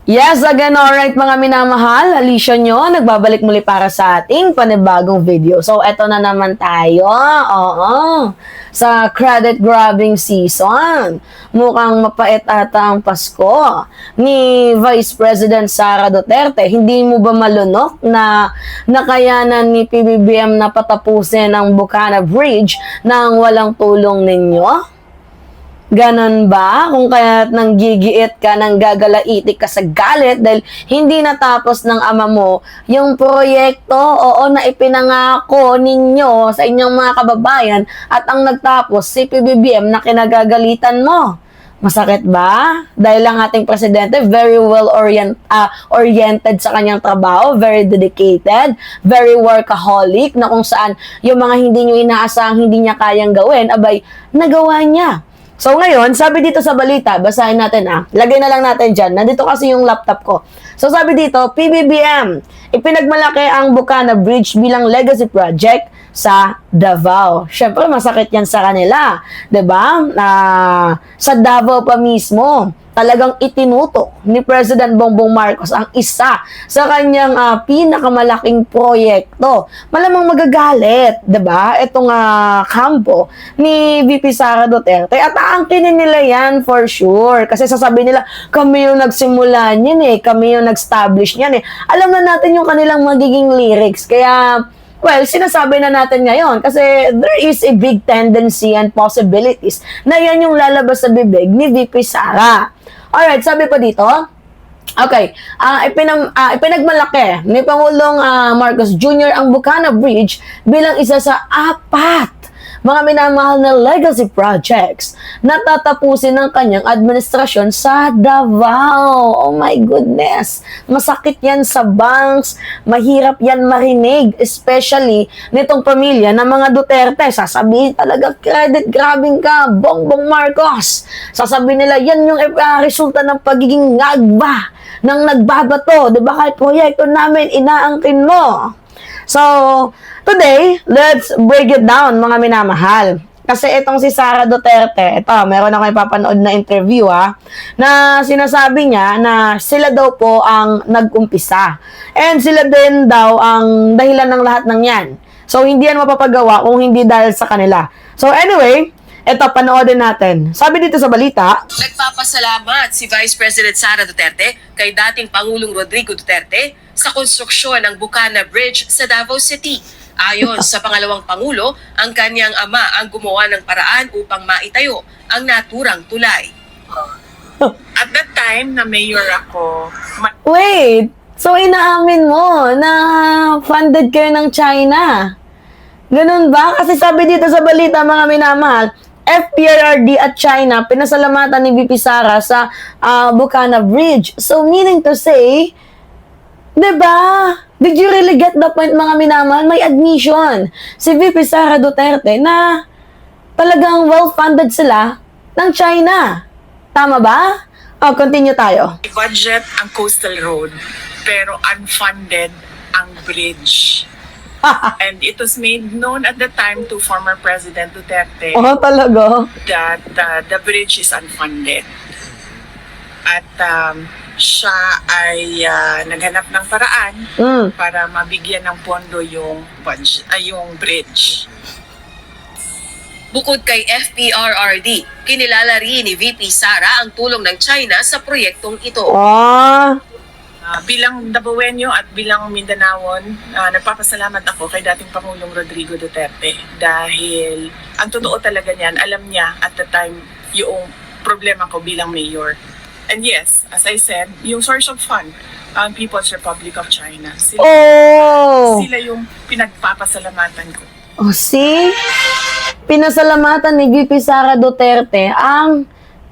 Yes, again, alright mga minamahal, Alicia nyo, nagbabalik muli para sa ating panibagong video. So, eto na naman tayo, sa credit grabbing season. Mukhang mapait ata ang Pasko ni Vice President Sara Duterte. Hindi mo ba malunok na nakayanan ni PBBM na patapusin ang Bukana Bridge nang walang tulong ninyo? Ganon ba? Kung kaya nang gigiit ka, nang gagalaitik ka sa galit dahil hindi natapos ng ama mo yung proyekto, na ipinangako ninyo sa inyong mga kababayan at ang nagtapos si PBBM na kinagagalitan mo. Masakit ba? Dahil ang ating presidente very well oriented sa kanyang trabaho, very dedicated, very workaholic, na kung saan yung mga hindi nyo inaasahang hindi niya kayang gawin, abay, nagawa niya. So ngayon, sabi dito sa balita, basahin natin lagay na lang natin dyan. Nandito kasi yung laptop ko. So sabi dito, PBBM, ipinagmalaki ang Bukana Bridge bilang legacy project sa Davao. Syempre, masakit yan sa kanila. 'Di ba? Sa Davao pa mismo, talagang itinutok ni President Bongbong Marcos ang isa sa kanyang pinakamalaking proyekto. Malamang magagalit, 'di ba? Itong kampo ni VP Sara Duterte at aangkinin nila yan for sure. Kasi sasabihin nila, kami yung nagsimula niyan kami yung nag-establish niyan Alam na natin yung kanilang magiging lyrics. Kaya well, sinasabi na natin ngayon kasi there is a big tendency and possibilities na yan yung lalabas sa bibig ni VP Sara. Alright, sabi pa dito, okay, ipinagmalaki ni Pangulong Marcos Jr. ang Bukana Bridge bilang isa sa 4 mga minamahal na legacy projects na tatapusin ng kanyang administrasyon sa Davao. Oh my goodness. Masakit yan sa banks. Mahirap yan marinig. Especially nitong pamilya ng mga Duterte. Sasabihin talaga, credit grabbing ka, Bongbong Marcos. Sasabihin nila, yan yung resulta ng pagiging ngagba ng nagbabato. Diba kahit proyekto namin, inaangkin mo. So, today, let's break it down, mga minamahal. Kasi itong si Sara Duterte, meron ako ipapanood na interview na sinasabi niya na sila daw po ang nag-umpisa. And sila din daw ang dahilan ng lahat ng yan. So, hindi yan mapapagawa kung hindi dahil sa kanila. So, anyway, panoodin natin. Sabi dito sa balita, nagpapasalamat si Vice President Sara Duterte kay dating Pangulong Rodrigo Duterte sa konstruksyon ng Bukana Bridge sa Davao City. Ayon sa pangalawang Pangulo, ang kanyang ama ang gumawa ng paraan upang maitayo ang naturang tulay. At that time na mayor ako, wait, so inaamin mo na funded kayo ng China? Ganun ba? Kasi sabi dito sa balita, mga minamahal, FPRRD at China pinasalamatan ni VP Sara sa Bukana Bridge. So, meaning to say, diba? Did you really get the point, mga minamahal? May admission si VP Sara Duterte na talagang well-funded sila ng China. Tama ba? Continue tayo. budget ang coastal road, pero unfunded ang bridge. And it was made known at the time to former President Duterte Talaga? that the bridge is unfunded. At siya ay naghanap ng paraan para mabigyan ng pondo yung bridge. Bukod kay FPRRD, kinilala rin ni VP Sara ang tulong ng China sa proyektong ito. Bilang Dabawenyo at bilang Mindanaon, nagpapasalamat ako kay dating Pangulong Rodrigo Duterte dahil ang totoo talaga niyan, alam niya at the time yung problema ko bilang mayor. And yes, as I said, yung source of fund, ang People's Republic of China. Sila yung pinagpapasalamatan ko. See? Pinasalamatan ni VP Sara Duterte ang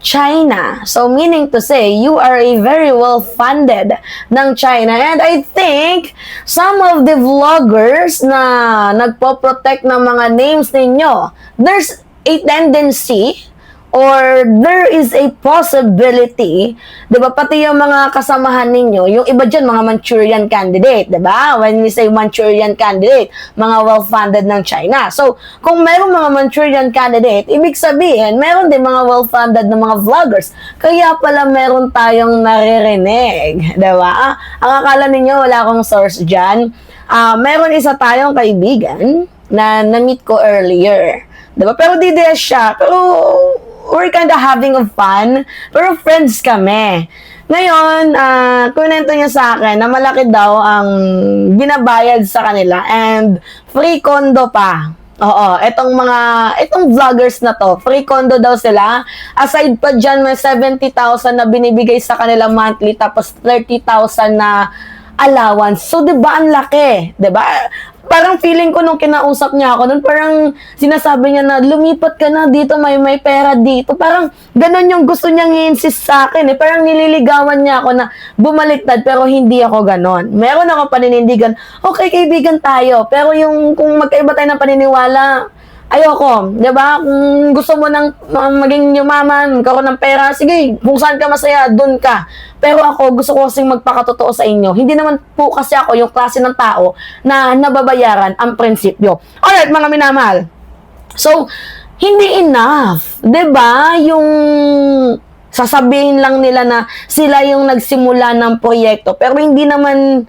China. So, meaning to say, you are a very well-funded ng China. And I think, some of the vloggers na nagpo-protect ng mga names ninyo, there's a tendency or there is a possibility, 'di ba, pati yung mga kasamahan ninyo, yung iba diyan mga Manchurian candidate, 'di ba? When we say Manchurian candidate, mga well-funded ng China. So, kung meron mga Manchurian candidate, ibig sabihin, meron din mga well-funded na mga vloggers. Kaya pala meron tayong naririnig, 'di ba? Ang akala ninyo wala akong source diyan. Meron isa tayong kaibigan na na-meet ko earlier. 'Di ba? Pero di siya. Pero we're kind of having a fun. Pero friends kami. Ngayon, kunento niya sa akin na malaki daw ang binabayad sa kanila and free condo pa. Oo, itong vloggers na to, free condo daw sila. Aside pa dyan, may 70,000 na binibigay sa kanila monthly, tapos 30,000 na allowance. So, di ba, ang laki? Di ba? Parang feeling ko nung kinausap niya ako, nun parang sinasabi niya na lumipat ka na dito, may pera dito. Parang ganun yung gusto niyang i-insist sa akin. Parang nililigawan niya ako na bumaliktad, pero hindi ako ganun. Meron ako paninindigan, okay, kaibigan tayo. Pero yung kung magkaiba tayo ng paniniwala, ayoko, 'di ba? Kung gusto mo nang maging yumaman, magkaroon ng pera, sige, kung saan ka masaya, doon ka. Pero ako, gusto ko kasing magpakatotoo sa inyo. Hindi naman po kasi ako yung klase ng tao na nababayaran ang prinsipyo. Alright, mga minamahal. So, hindi enough, 'di ba? Yung sasabihin lang nila na sila yung nagsimula ng proyekto, pero hindi naman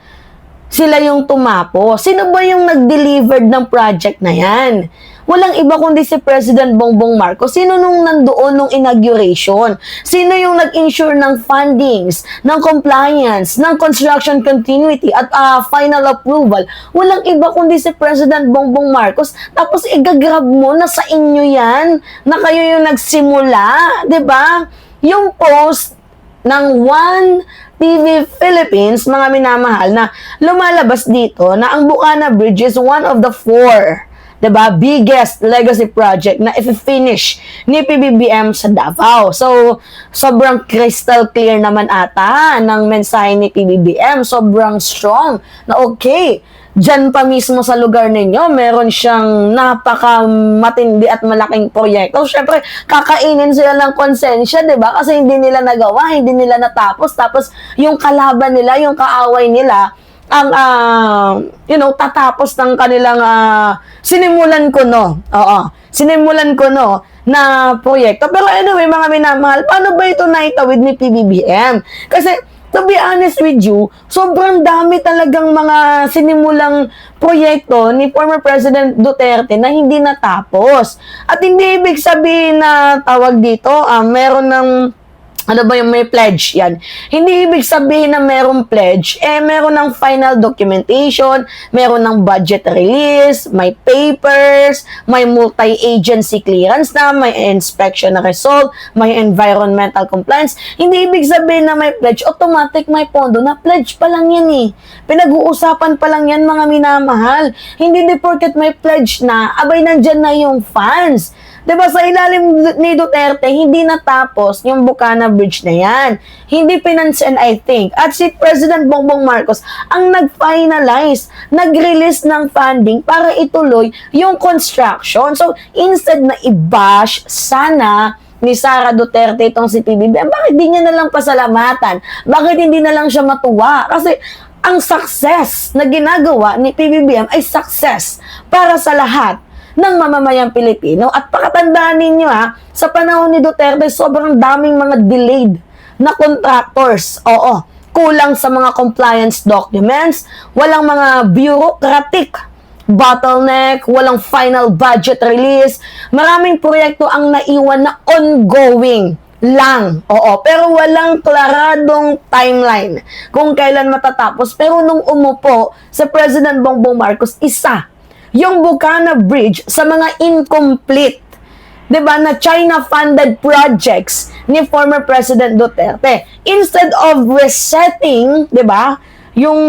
sila yung tumapo. Sino ba yung nag-delivered ng project na yan? Walang iba kundi si President Bongbong Marcos. Sino nung nandoon nung inauguration? Sino yung nag-ensure ng fundings, ng compliance, ng construction continuity at final approval? Walang iba kundi si President Bongbong Marcos. Tapos igagrab mo na sa inyo yan, na kayo yung nagsimula, 'di ba? Yung post ng One TV Philippines, mga minamahal, na lumalabas dito na ang Bukana Bridge is one of the 4, diba, biggest legacy project na i-finish ni PBBM sa Davao. So, sobrang crystal clear naman ata ng mensahe ni PBBM. Sobrang strong na okay, dyan pa mismo sa lugar ninyo, meron siyang napaka-matindi at malaking proyekto. Siyempre, kakainin sila ng konsensya, di ba? Kasi hindi nila nagawa, hindi nila natapos. Tapos, yung kalaban nila, yung kaaway nila, ang, tatapos ng kanilang sinimulan ko, no? Oo. Sinimulan ko, no? Na proyekto. Pero anyway, mga minamahal, paano ba ito naitawid ni PBBM? Kasi, to be honest with you, sobrang dami talagang mga sinimulang proyekto ni former President Duterte na hindi natapos. At hindi ibig sabihin na tawag dito, meron ng ano ba yung may pledge yan? Hindi ibig sabihin na merong pledge, meron ng final documentation, meron ng budget release, may papers, may multi-agency clearance na, may inspection na result, may environmental compliance. Hindi ibig sabihin na may pledge, automatic may pondo na pledge pa lang yan eh. Pinag-uusapan pa lang yan, mga minamahal. Hindi di porket may pledge na, abay nandyan na yung funds. Diba, sa ilalim ni Duterte, hindi natapos yung Bukana Bridge na yan. Hindi pinansin, I think. At si President Bongbong Marcos ang nag-finalize, nag-release ng funding para ituloy yung construction. So, instead na i-bash sana ni Sara Duterte itong si PBBM, bakit di niya na lang pasalamatan? Bakit hindi na lang siya matuwa? Kasi ang success na ginagawa ni PBBM ay success para sa lahat ng mamamayang Pilipino. At pakatandaan ninyo sa panahon ni Duterte, sobrang daming mga delayed na contractors. Oo, kulang sa mga compliance documents, walang mga bureaucratic bottleneck, walang final budget release. Maraming proyekto ang naiwan na ongoing lang. Oo, pero walang klaradong timeline kung kailan matatapos. Pero nung umupo sa President Bongbong Marcos, isa yung Bukana Bridge sa mga incomplete, 'di ba, na China-funded projects ni former President Duterte. Instead of resetting, 'di ba, yung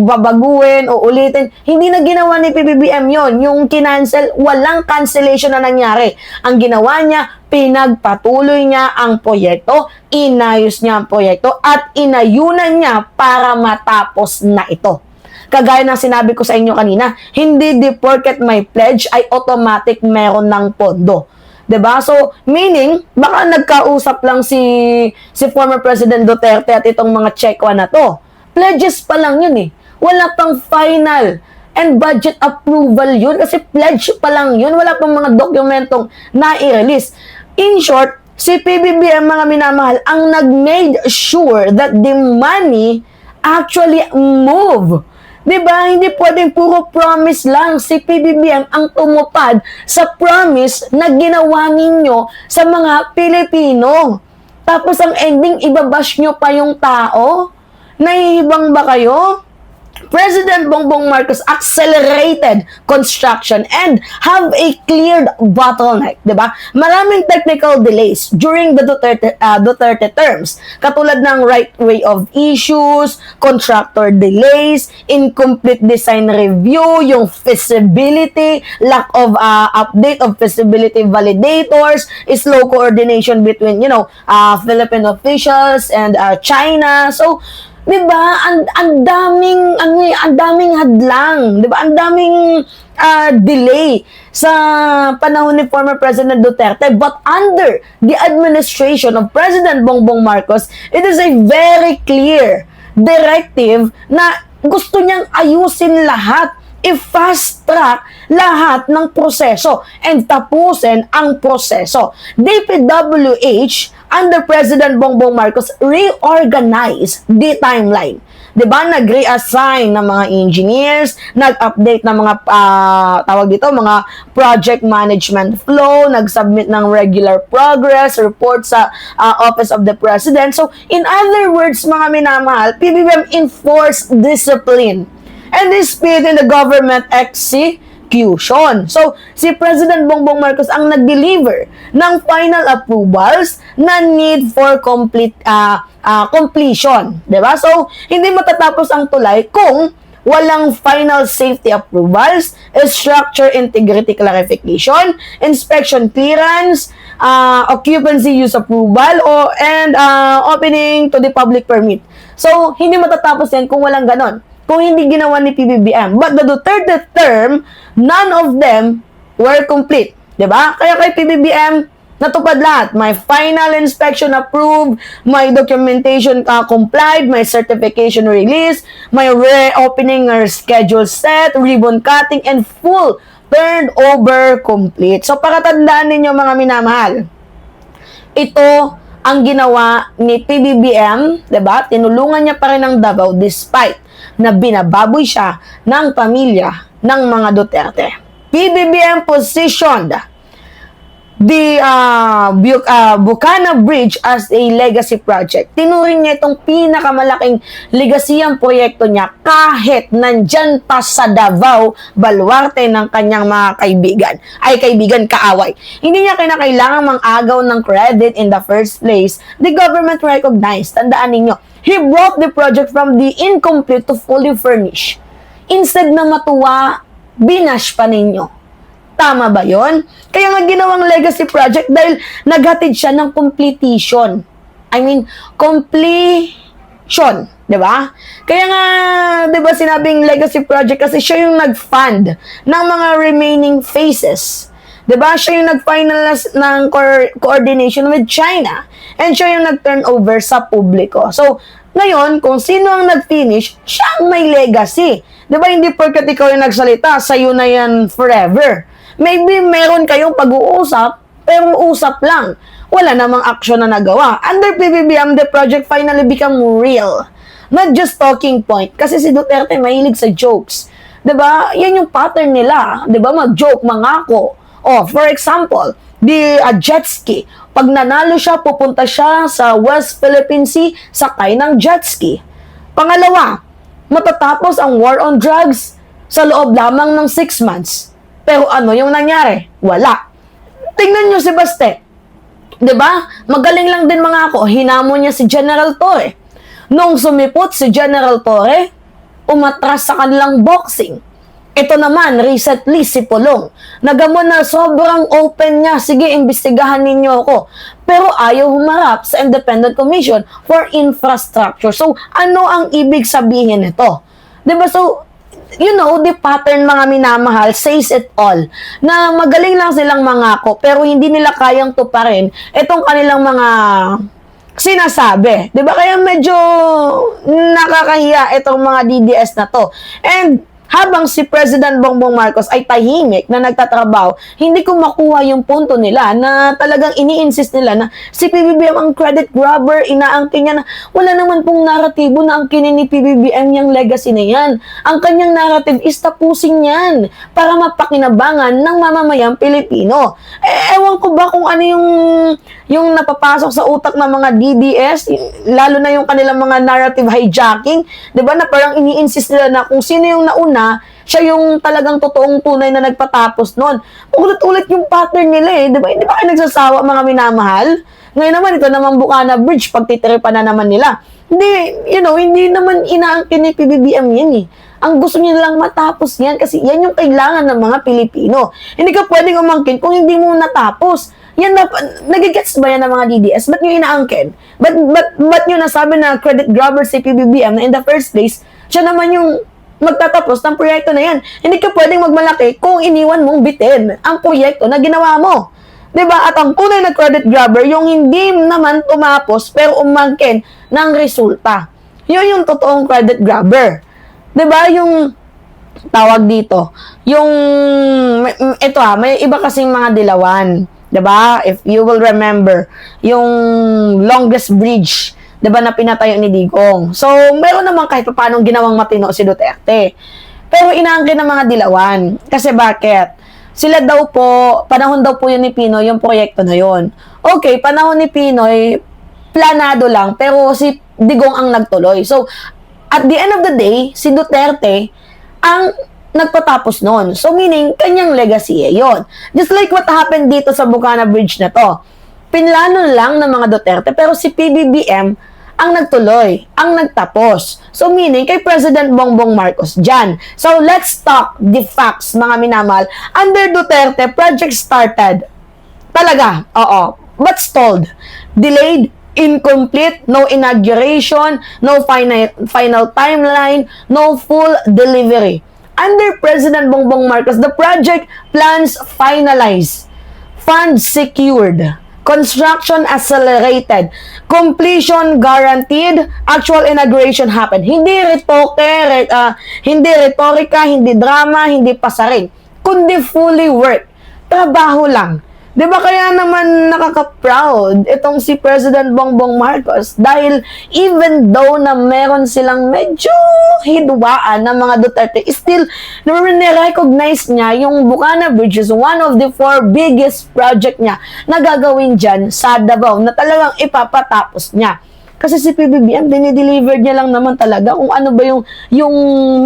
babaguhin o ulitin, hindi na ginawa ni PBBM yon. Yung kinancel, walang cancellation na nangyari. Ang ginawa niya, pinagpatuloy niya ang proyekto, inayos niya ang proyekto, at inayunan niya para matapos na ito. Kagaya ng sinabi ko sa inyo kanina, hindi di porket may pledge ay automatic meron ng pondo. 'Diba? So, meaning, baka nagkausap lang si former President Duterte at itong mga Chekwa na to. Pledges pa lang yun eh. Wala pang final and budget approval yun kasi pledge pa lang yun. Wala pang mga dokumentong na-release. In short, si PBBM, mga minamahal, ang nag-made sure that the money actually move. Diba? Hindi pwedeng puro promise lang. Si PBBM ang tumupad sa promise na ginawa ninyo sa mga Pilipino. Tapos ang ending, ibabash nyo pa yung tao? Nahihibang ba kayo? President Bongbong Marcos accelerated construction and have a cleared bottleneck, di ba? Maraming technical delays during the Duterte terms, katulad ng right way of issues, contractor delays, incomplete design review, yung feasibility, lack of update of feasibility validators, slow coordination between, Philippine officials and China. So, 'di ba? Ang daming hadlang, 'di ba? Ang daming delay sa panahon ni former President Duterte, but under the administration of President Bongbong Marcos, it is a very clear directive na gusto niyang ayusin lahat, i-fast track lahat ng proseso and tapusin ang proseso. DPWH under President Bongbong Marcos reorganize the timeline. 'Di ba? Nag-reassign ng mga engineers, nag-update ng mga mga project management flow, nag-submit ng regular progress report sa Office of the President. So, in other words, mga minamahal, PBBM enforced discipline and the speed in the government execution. So, si President Bongbong Marcos ang nag-deliver ng final approvals na need for completion. Diba? So, hindi matatapos ang tulay kung walang final safety approvals, structure integrity clarification, inspection clearance, occupancy use approval, and opening to the public permit. So, hindi matatapos yan kung walang ganon, kung hindi ginawa ni PBBM. But the Duterte term, none of them were complete. Diba? Kaya kay PBBM, natupad lahat. May final inspection approved, may documentation complied, may certification release, may reopening or schedule set, ribbon cutting, and full turned over complete. So, para tandaan ninyo, mga minamahal, ito ang ginawa ni PBBM, diba? Tinulungan niya pa rin ang Davao despite na binababoy siya ng pamilya ng mga Duterte. PBBM positioned the Bucana Bridge as a legacy project. Tinuring niya itong pinakamalaking legasiyang proyekto niya kahit nandyan pa sa Davao, baluarte ng kanyang mga kaaway. Hindi niya kinakailangang mang-agaw ng credit in the first place. The government recognized, tandaan ninyo, he brought the project from the incomplete to fully furnished. Instead na matuwa, binash pa ninyo. Tama ba yon? Kaya nga ginawang legacy project dahil naghatid siya ng completion. Completion. Diba? Kaya nga, diba sinabing legacy project kasi siya yung nag-fund ng mga remaining phases. Diba? Siya yung nag-finalize ng coordination with China. And siya yung nag-turn over sa publiko. So, ngayon, kung sino ang nag-finish, siya ang may legacy. Diba? Hindi porket ikaw yung nagsalita, sa'yo na yan forever. Maybe meron kayong pag-uusap, pero usap lang. Wala namang action na nagawa. Under PBBM, the project finally become real. Not just talking point. Kasi si Duterte mahilig sa jokes. 'Di ba? Yan yung pattern nila. 'Di ba? Mag-joke, mangako. For example, the jet ski. Pag nanalo siya, pupunta siya sa West Philippine Sea, sakay ng jet ski. Pangalawa, matatapos ang war on drugs sa loob lamang ng 6 months. Pero ano yung nangyari? Wala. Tingnan nyo si Baste. 'Di ba? Magaling lang din mga ako. Hinamon niya si General Torre. Nung sumipot si General Torre, umatras sa kanilang boxing. Ito naman, recently si Pulong. Nagamon na sobrang open niya. Sige, imbestigahan ninyo ako. Pero ayaw humarap sa Independent Commission for Infrastructure. So, ano ang ibig sabihin nito? 'Di ba? So, the pattern mga minamahal says it all. Na magaling lang silang mangako pero hindi nila kayang tuparin itong kanilang mga sinasabi. 'Di ba? Kaya medyo nakakahiya itong mga DDS na to. And habang si President Bongbong Marcos ay tahimik na nagtatrabaho, hindi ko makuha yung punto nila na talagang ini-insist nila na si PBBM ang credit grabber, inaangkin niya na wala naman pong naratibo na ang kinin ni PBBM yung legacy na yan. Ang kanyang narrative is tapusin yan para mapakinabangan ng mamamayang Pilipino. Ewan ko ba kung ano yung napapasok sa utak ng mga DDS, lalo na yung kanilang mga narrative hijacking, 'di ba, na parang ini-insist nila na kung sino yung nauna, siya yung talagang totoong tunay na nagpatapos nun. Ulit-ulit yung pattern nila eh, 'di ba? Hindi ba kayo nagsasawa mga minamahal? Ngayon naman, ito naman Bukana Bridge, pagtitiripan na naman nila. Hindi naman inaangkin ni PBBM yan eh. Ang gusto niya lang matapos yan kasi yan yung kailangan ng mga Pilipino. Hindi ka pwedeng umangkin kung hindi mo natapos. Yan na, nagigets ba yan ng mga DDS? Ba't nyo inaangkin? Ba't nyo nasabi na credit grabber si PBBM na in the first place, siya naman yung magtatapos ng proyekto na yan. Hindi ka pwedeng magmalaki kung iniwan mong bitin ang proyekto na ginawa mo. 'Di ba? At ang tunay na credit grabber, yung hindi naman tumapos pero umangkin ng resulta. Yun yung totoong credit grabber. 'Di ba? Yung tawag dito, may iba kasing mga dilawan. 'Di ba? If you will remember, yung longest bridge, 'di ba, na pinatayo ni Digong. So, meron naman kahit paano ginawang matino si Duterte. Pero inaangkin ng mga dilawan. Kasi bakit? Sila daw po, panahon daw po yun ni Pinoy, yung proyekto na yun. Okay, panahon ni Pinoy, planado lang, pero si Digong ang nagtuloy. So, at the end of the day, si Duterte ang nagpatapos nun. So, meaning, kanyang legacy yun. Just like what happened dito sa Bukana Bridge na to. Pinlano lang ng mga Duterte, pero si PBBM ang nagtuloy, ang nagtapos. So, meaning, kay President Bongbong Marcos dyan. So, let's talk the facts, mga minamahal. Under Duterte, project started. Talaga, oo. But stalled. Delayed, incomplete, no inauguration, no final timeline, no full delivery. Under President Bongbong Marcos, the project plans finalized. Funds secured. Construction accelerated. Completion guaranteed. Actual inauguration happened. Hindi hindi retorika, hindi drama, hindi pasaring. Kundi fully work. Trabaho lang. 'Di ba kaya naman nakaka-proud itong si President Bongbong Marcos dahil even though na meron silang medyo hidwaan ng mga Duterte, still na-recognize niya yung Bukana Bridge is one of the 4 biggest project niya na gagawin dyan sa Davao na talagang ipapatapos niya. Kasi si PBBM, dinideliver niya lang naman talaga kung ano ba yung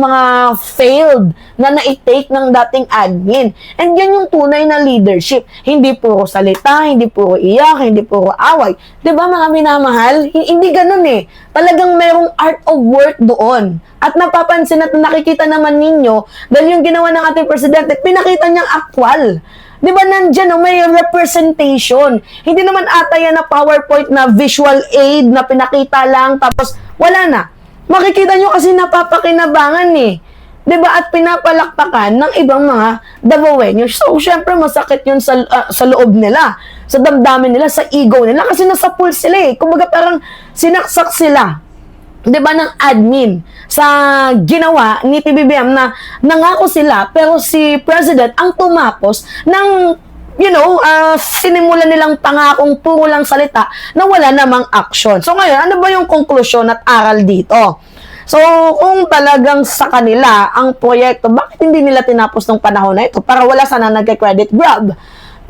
mga failed na na-take ng dating admin. And yan yung tunay na leadership. Hindi puro salita, hindi puro iyak, hindi puro away. 'Di ba mga minamahal? Hindi ganun eh. Talagang merong art of work doon. At napapansin at nakikita naman ninyo, dahil yung ginawa ng ating presidente, pinakita niyang aktwal. Di ba nandyan, may representation. Hindi naman ata yan na PowerPoint na visual aid na pinakita lang tapos wala na. Makikita nyo kasi napapakinabangan eh. Di ba? At pinapalakpakan ng ibang mga Davaoeños. So, syempre masakit yun sa loob nila, sa damdamin nila, sa ego nila kasi nasa pool sila eh. Kumbaga parang sinaksak sila. 'Di ba, ng admin sa ginawa ni PBBM na nangako sila pero si President ang tumapos ng sinimulan nilang pangakong puro lang salita na wala namang action. So ngayon, ano ba yung konklusyon at aral dito? So kung talagang sa kanila ang proyekto, bakit hindi nila tinapos ng panahon na ito para wala sana nagka-credit grab?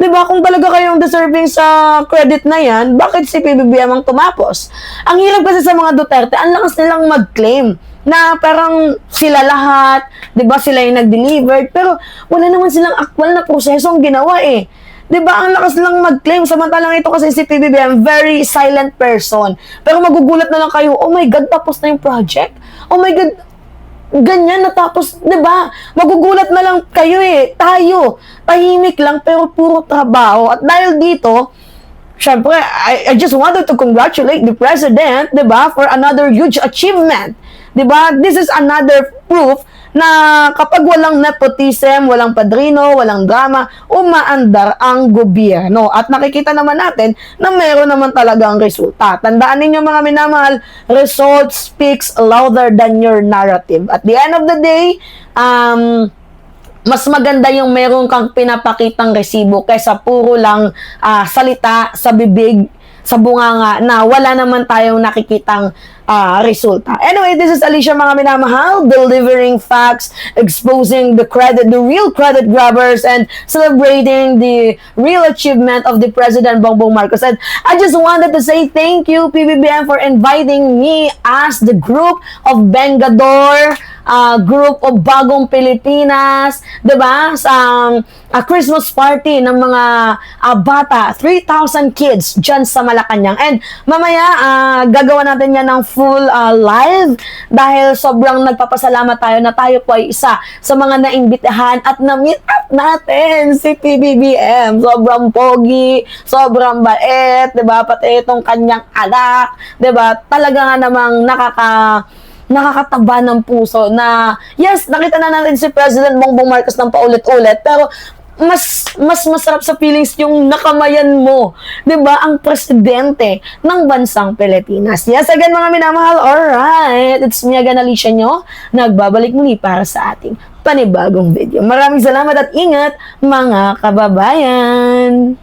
Diba, kung talaga kayong deserving sa credit na yan, bakit si PBBM ang tumapos? Ang hirap kasi sa mga Duterte, ang lakas nilang mag-claim na parang sila lahat, diba, sila yung nag-delivered, pero wala naman silang actual na prosesong ginawa eh. Diba, ang lakas lang mag-claim, samantalang ito kasi si PBBM, very silent person. Pero magugulat na lang kayo, oh my God, tapos na yung project? Oh my God, ganyan natapos, 'di ba? Magugulat na lang kayo eh. Tayo, tahimik lang pero puro trabaho. At dahil dito, syempre, I just wanted to congratulate the president, 'di ba, for another huge achievement. 'Di ba? This is another proof na kapag walang nepotism, walang padrino, walang drama, umaandar ang gobyerno. At nakikita naman natin na meron naman talagang resulta. Tandaan ninyo mga minamahal, result speaks louder than your narrative. At the end of the day, mas maganda yung meron kang pinapakitang resibo kaysa puro lang salita sa bibig, sa bunganga na wala naman tayong nakikitang resulta. Anyway, this is Alicia mga minamahal, delivering facts, exposing the real credit grabbers, and celebrating the real achievement of the President Bongbong Marcos. And I just wanted to say thank you, PBBM, for inviting me as the group of Bengador, group of Bagong Pilipinas, diba? Sa Christmas party ng mga bata, 3,000 kids dyan sa Malacanang. And mamaya, gagawa natin yan ng full live dahil sobrang nagpapasalamat tayo na tayo po ay isa sa mga naimbitahan at na-meet up natin si PBBM. Sobrang pogi, sobrang bait, diba? Pati itong kanyang anak, diba? Talaga nga namang nakakataba ng puso na, yes, nakita na natin si President Bongbong Marcos ng paulit-ulit, pero mas masarap sa feelings yung nakamayan mo, 'di ba, ang presidente ng bansang Pilipinas. Yes, again mga minamahal, alright, it's me again, Alicia nyo, nagbabalik muli para sa ating panibagong video. Maraming salamat at ingat mga kababayan!